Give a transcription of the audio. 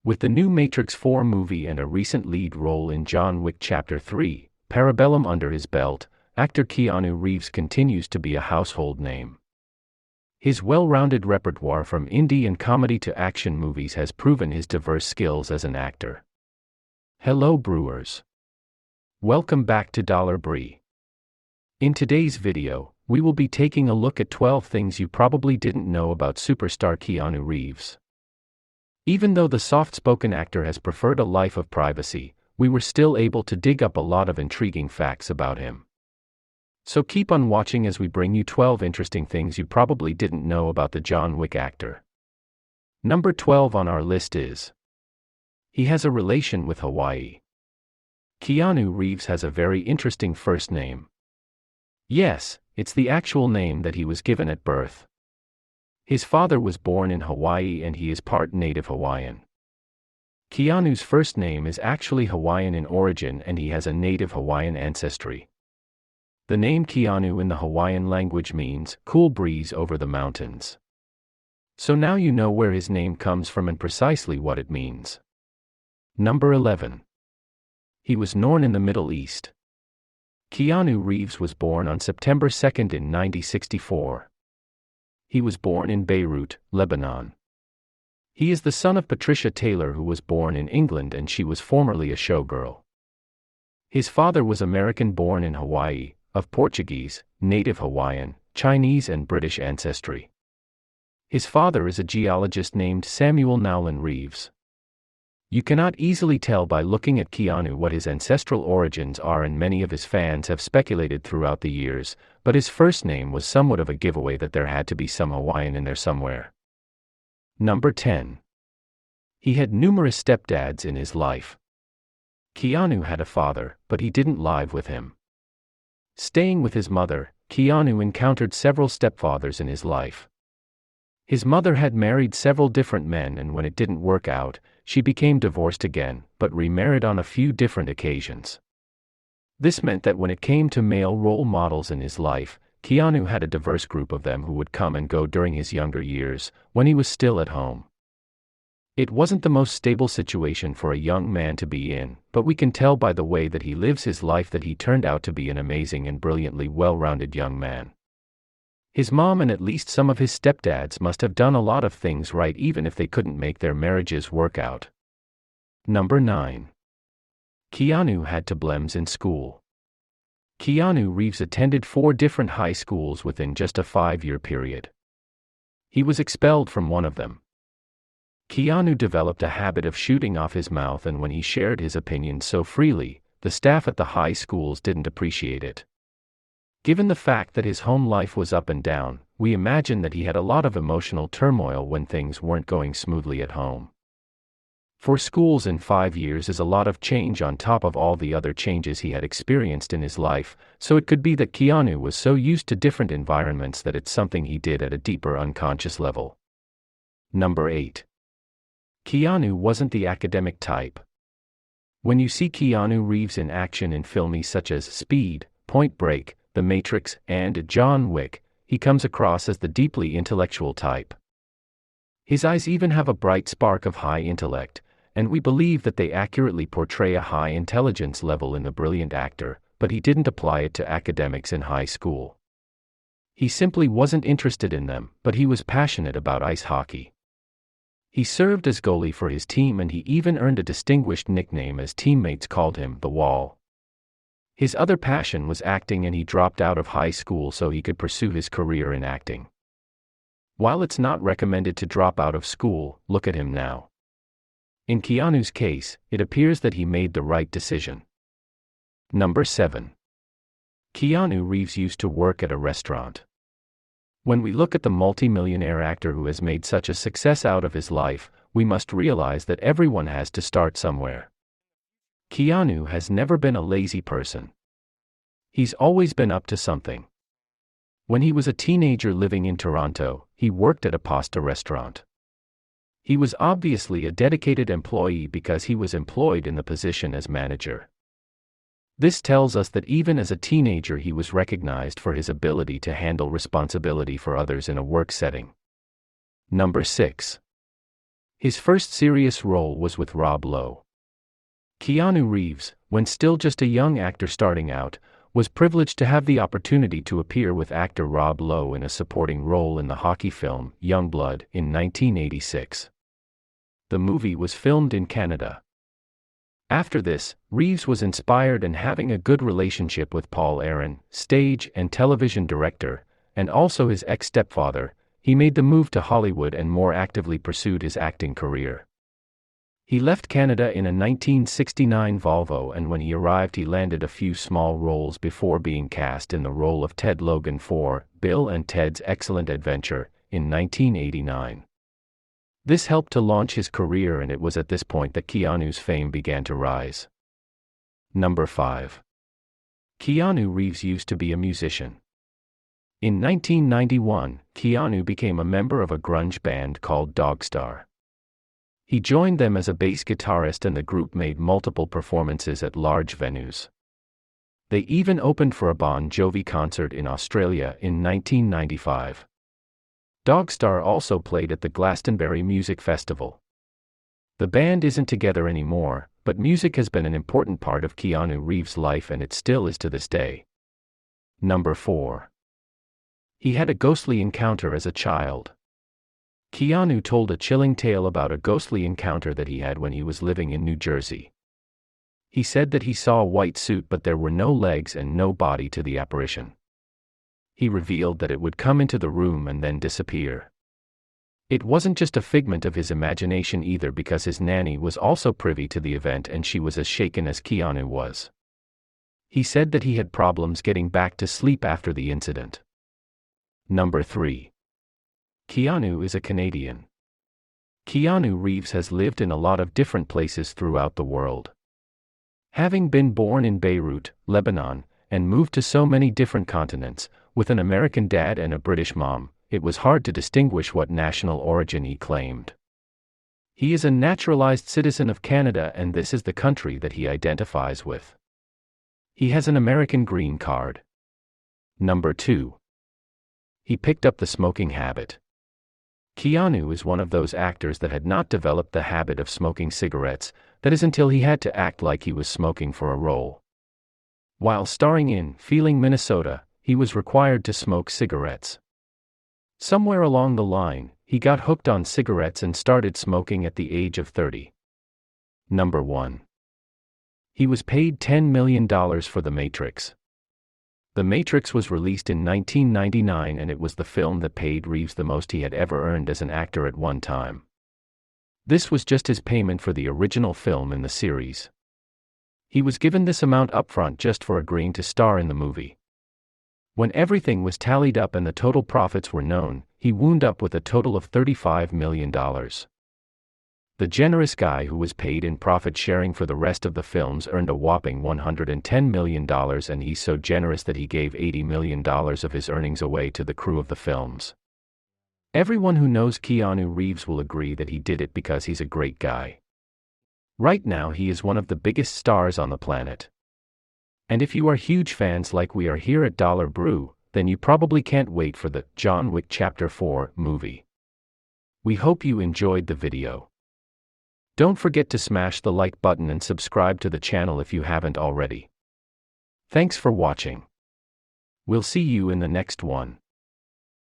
With the new Matrix 4 movie and a recent lead role in John Wick Chapter 3, Parabellum under his belt, actor Keanu Reeves continues to be a household name. His well-rounded repertoire from indie and comedy to action movies has proven his diverse skills as an actor. Hello Brewers. Welcome back to Dollar Brie. In today's video, we will be taking a look at 12 things you probably didn't know about superstar Keanu Reeves. Even though the soft-spoken actor has preferred a life of privacy, we were still able to dig up a lot of intriguing facts about him. So keep on watching as we bring you 12 interesting things you probably didn't know about the John Wick actor. Number 12 on our list is: he has a relation with Hawaii. Keanu Reeves has a very interesting first name. Yes, it's the actual name that he was given at birth. His father was born in Hawaii and he is part native Hawaiian. Keanu's first name is actually Hawaiian in origin and he has a native Hawaiian ancestry. The name Keanu in the Hawaiian language means cool breeze over the mountains. So now you know where his name comes from and precisely what it means. Number 11. He was born in the Middle East. Keanu Reeves was born on September 2 in 1964. He was born in Beirut, Lebanon. He is the son of Patricia Taylor, who was born in England and she was formerly a showgirl. His father was American born in Hawaii, of Portuguese, native Hawaiian, Chinese and British ancestry. His father is a geologist named Samuel Nowlin Reeves. You cannot easily tell by looking at Keanu what his ancestral origins are, and many of his fans have speculated throughout the years, but his first name was somewhat of a giveaway that there had to be some Hawaiian in there somewhere. Number 10. He had numerous stepdads in his life. Keanu had a father, but he didn't live with him. Staying with his mother, Keanu encountered several stepfathers in his life. His mother had married several different men, and when it didn't work out, she became divorced again, but remarried on a few different occasions. This meant that when it came to male role models in his life, Keanu had a diverse group of them who would come and go during his younger years, when he was still at home. It wasn't the most stable situation for a young man to be in, but we can tell by the way that he lives his life that he turned out to be an amazing and brilliantly well-rounded young man. His mom and at least some of his stepdads must have done a lot of things right, even if they couldn't make their marriages work out. Number 9. Keanu had problems in school. Keanu Reeves attended 4 different high schools within just a 5-year period. He was expelled from one of them. Keanu developed a habit of shooting off his mouth, and when he shared his opinions so freely, the staff at the high schools didn't appreciate it. Given the fact that his home life was up and down, we imagine that he had a lot of emotional turmoil when things weren't going smoothly at home. 4 schools in 5 years is a lot of change on top of all the other changes he had experienced in his life, so it could be that Keanu was so used to different environments that it's something he did at a deeper unconscious level. Number 8. Keanu wasn't the academic type. When you see Keanu Reeves in action in films such as Speed, Point Break, The Matrix, and John Wick, he comes across as the deeply intellectual type. His eyes even have a bright spark of high intellect, and we believe that they accurately portray a high intelligence level in the brilliant actor, but he didn't apply it to academics in high school. He simply wasn't interested in them, but he was passionate about ice hockey. He served as goalie for his team, and he even earned a distinguished nickname as teammates called him the Wall. His other passion was acting, and he dropped out of high school so he could pursue his career in acting. While it's not recommended to drop out of school, look at him now. In Keanu's case, it appears that he made the right decision. Number 7. Keanu Reeves used to work at a restaurant. When we look at the multi-millionaire actor who has made such a success out of his life, we must realize that everyone has to start somewhere. Keanu has never been a lazy person. He's always been up to something. When he was a teenager living in Toronto, he worked at a pasta restaurant. He was obviously a dedicated employee because he was employed in the position as manager. This tells us that even as a teenager he was recognized for his ability to handle responsibility for others in a work setting. Number 6. His first serious role was with Rob Lowe. Keanu Reeves, when still just a young actor starting out, was privileged to have the opportunity to appear with actor Rob Lowe in a supporting role in the hockey film Youngblood in 1986. The movie was filmed in Canada. After this, Reeves was inspired and having a good relationship with Paul Aaron, stage and television director, and also his ex-stepfather, he made the move to Hollywood and more actively pursued his acting career. He left Canada in a 1969 Volvo, and when he arrived he landed a few small roles before being cast in the role of Ted Logan for Bill and Ted's Excellent Adventure in 1989. This helped to launch his career, and it was at this point that Keanu's fame began to rise. Number 5. Keanu Reeves used to be a musician. In 1991, Keanu became a member of a grunge band called Dogstar. He joined them as a bass guitarist, and the group made multiple performances at large venues. They even opened for a Bon Jovi concert in Australia in 1995. Dogstar also played at the Glastonbury Music Festival. The band isn't together anymore, but music has been an important part of Keanu Reeves' life, and it still is to this day. Number 4. He had a ghostly encounter as a child. Keanu told a chilling tale about a ghostly encounter that he had when he was living in New Jersey. He said that he saw a white suit, but there were no legs and no body to the apparition. He revealed that it would come into the room and then disappear. It wasn't just a figment of his imagination either, because his nanny was also privy to the event and she was as shaken as Keanu was. He said that he had problems getting back to sleep after the incident. Number 3. Keanu is a Canadian. Keanu Reeves has lived in a lot of different places throughout the world. Having been born in Beirut, Lebanon, and moved to so many different continents, with an American dad and a British mom, it was hard to distinguish what national origin he claimed. He is a naturalized citizen of Canada, and this is the country that he identifies with. He has an American green card. Number 2. He picked up the smoking habit. Keanu is one of those actors that had not developed the habit of smoking cigarettes, that is until he had to act like he was smoking for a role. While starring in Feeling Minnesota, he was required to smoke cigarettes. Somewhere along the line, he got hooked on cigarettes and started smoking at the age of 30. Number 1. He was paid $10 million for The Matrix. The Matrix was released in 1999, and it was the film that paid Reeves the most he had ever earned as an actor at one time. This was just his payment for the original film in the series. He was given this amount upfront just for agreeing to star in the movie. When everything was tallied up and the total profits were known, he wound up with a total of $35 million. The generous guy who was paid in profit sharing for the rest of the films earned a whopping $110 million, and he's so generous that he gave $80 million of his earnings away to the crew of the films. Everyone who knows Keanu Reeves will agree that he did it because he's a great guy. Right now he is one of the biggest stars on the planet. And if you are huge fans like we are here at Dollar Brew, then you probably can't wait for the John Wick Chapter 4 movie. We hope you enjoyed the video. Don't forget to smash the like button and subscribe to the channel if you haven't already. Thanks for watching. We'll see you in the next one.